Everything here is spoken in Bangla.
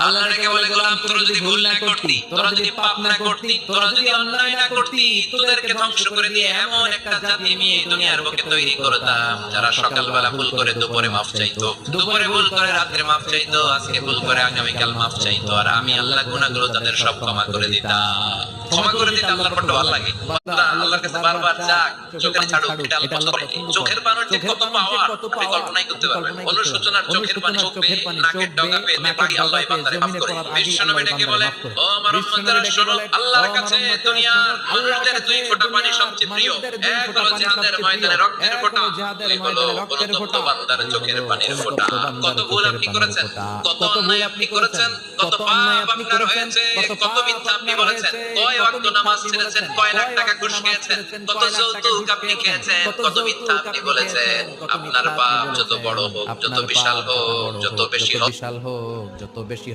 আল্লাহ ডেকে বলে, গোলাম তোরা যদি ভুল না করতি, তোরা যদি পাপ না করতি, তোরা যদি অন্যায় না করতি, তোদেরকে ধ্বংস করে দিয়ে এমন একটা জাতি আমি এই দুনিয়ার বুকে তৈরি করতাম যারা সকালবেলা ভুল করে দুপুরে মাফ চাইতো, দুপুরে ভুল করে রাতে মাফ চাইতো, আজকে ভুল করে আগামীকাল মাফ চাইতো, আর আমি আল্লাহ গুনাহগুলো তাদের সব ক্ষমা করে দিতাম। ক্ষমা করে দিতে আল্লাহর বড় ভালো লাগে। বান্দা আল্লাহর কাছে বারবার চাক, চোখের ছাড়ুক, এটা আল্লাহ পছন্দ করে। চোখের পানির যে কত পাওয়ার আপনি কল্পনাই করতে পারবেন। অনুশোচনার চোখের পানি চোখ বেয়ে নাকের ডগা বেয়ে পানি আল্লাহ বান্দারে মাফ করে। বিশ্বনবী ডেকে বলে, ও আমার উম্মতেরা শোনো, আল্লাহর কাছে দুনিয়ার মানুষদের দুই ফোঁটা পানি সবচেয়ে প্রিয়। এক হলো জিহাদের ময়দানে রক্তের ফোঁটা, দুই হলো অনুতপ্ত বান্দার চোখের পানির ফোঁটা। কত ভুল আপনি করেছেন, কত অন্যায় আপনি করেছেন, কত পাপ আপনার হয়েছে, কত মিথ্যা আপনি বলেছেন, কয় ওয়াক্ত নামাজ ছেড়েছেন, কয় লাখ টাকা ঘুষ খেয়েছেন, কত যৌতুক আপনি খেয়েছেন, কত মিথ্যা আপনি বলেছেন। আপনার পাপ যত বড় হোক, যত বিশাল হোক, যত বেশি হোক,